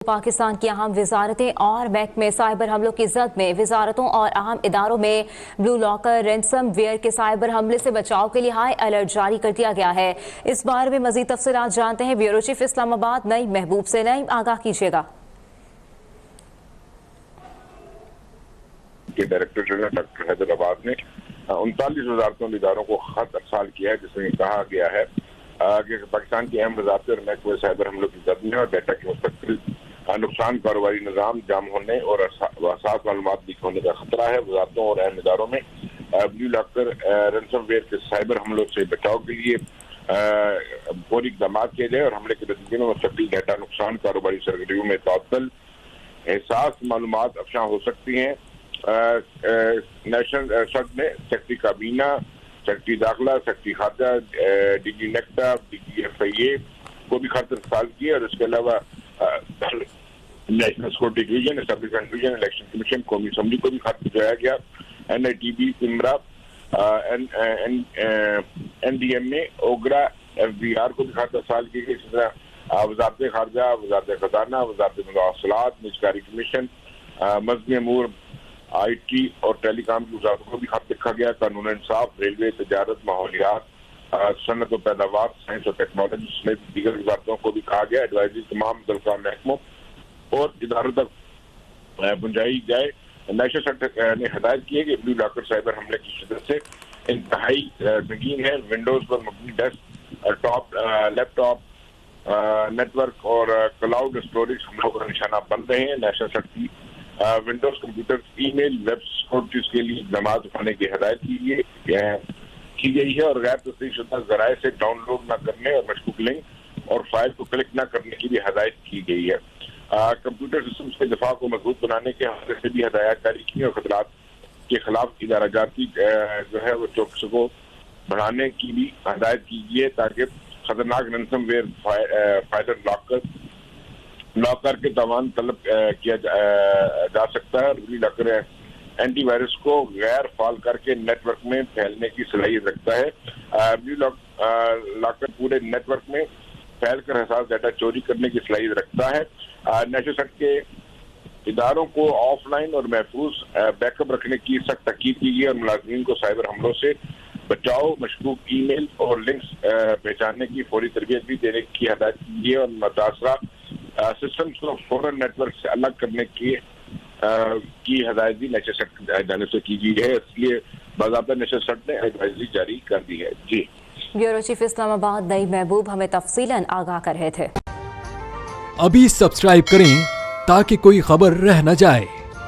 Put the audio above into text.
پاکستان کی اہم وزارتیں اور محکمے سائبر حملوں کی زد میں۔ وزارتوں اور اہم اداروں میں بلو لاکر رینسم ویئر کے سائبر حملے سے بچاؤ کے لیے ہائی الرٹ جاری کر دیا گیا ہے۔ اس بارے میں مزید تفصیلات جانتے ہیں بیورو چیف اسلام آباد نعیم محبوب سے۔ نعیم، آگاہ کیجیے گا۔ ڈائریکٹر جنرل ڈاکٹر حیدرآباد نے 39 وزارتوں اور اداروں کو خط ارسال کیا ہے، جس میں کہا گیا ہے کہ پاکستان کی اہم وزارتیں اور محکمے سائبر حملوں کی زد میں اور ڈیٹا کی مستقل نقصان، کاروباری نظام جام ہونے اور حساس معلومات لیک ہونے کا خطرہ ہے۔ وزارتوں اور اہم اداروں میں بلو لاکر رینسم ویئر کے سائبر حملوں سے بچاؤ کے لیے فوری اقدامات کیے جائے اور حملے کے نتیجے میں مستقل ڈیٹا نقصان، کاروباری سرگرمیوں میں تعطل، حساس معلومات افشاں ہو سکتی ہیں۔ نیشنل صد نے سیکٹری کابینہ، سیکٹری داخلہ، سیکٹری خارجہ، D G NACTA, D G F I A کو بھی خط ارسال کیا، اور اس کے علاوہ national security division, establishment division, election commission, قومی اسمبلی کو بھی خط بھیجایا گیا۔ N I T B, PEMRA, N D M A, OGRA, F B R کو بھی خط ارسال کی گئی۔ اسی طرح وزارت خارجہ، وزارت خزانہ، وزارت مواصلات، نجکاری کمیشن، مذہبی امور، آئی ٹی اور ٹیلی کام کی وزارتوں کو بھی خط لکھا گیا۔ قانون انصاف، ریلوے، تجارت، ماحولیات، صنعت و پیداوار، سائنس اور ٹیکنالوجی سمیت دیگر وزارتوں کو بھی کہا گیا ایڈوائزری تمام متعلقہ محکموں اور اداروں تک پہنچائی جائے۔ نیشنل صد نے ہدایت کی ہے کہ بلو لاکر سائبر حملے کی شدت سے انتہائی سنگین ہے۔ ونڈوز پر مبنی ڈیسک ٹاپ، لیپ ٹاپ نیٹ ورک اور کلاؤڈ اسٹوریج حملوں کا نشانہ بن رہے ہیں۔ نیشنل صد کی ونڈوز کمپیوٹر، ای میل، ویب سیکورٹیز کے لیے اقدامات اٹھانے کی ہدایت کی گئی ہے اور غیر تصدیق شدہ ذرائع سے ڈاؤن لوڈ نہ کرنے اور مشکوک لنک اور فائل کو کلک نہ کرنے کی بھی ہدایت کی گئی ہے۔ کمپیوٹر سسٹمز کے دفاع کو مضبوط بنانے کے حوالے سے بھی ہدایات جاری کی اور خطرات کے خلاف ادارہ جاتی جو ہے وہ چوکسی کو بڑھانے کی بھی ہدایت کی گئی ہے تاکہ خطرناک رینسم ویئر فائلر لاکر کے تاوان طلب کیا جا سکتا ہے اور بلو لاکر اینٹی وائرس کو غیر فعال کر کے نیٹ ورک میں پھیلنے کی صلاحیت رکھتا ہے۔ بلو لاکر پورے نیٹ ورک میں پھیل کر حساس ڈیٹا چوری کرنے کی صلاحیت رکھتا ہے۔ نیشنل صد کے اداروں کو آف لائن اور محفوظ بیک اپ رکھنے کی سخت تاکید کی گئی اور ملازمین کو سائبر حملوں سے بچاؤ، مشکوک ای میل اور لنکس پہچاننے کی فوری تربیت بھی دینے کی ہدایت کی گئی اور متاثرہ سسٹمز کو فوراً نیٹ ورک سے الگ کرنے کی ہدایت بھی نیشنل صد کی جانب سے کی گئی ہے۔ اس لیے باضابطہ نیشنل صد نے ایڈوائزری جاری کر دی ہے۔ جی، بیورو چیف اسلام آباد نعیم محبوب ہمیں تفصیلاً آگاہ کر رہے تھے۔ ابھی سبسکرائب کریں تاکہ کوئی خبر رہ نہ جائے۔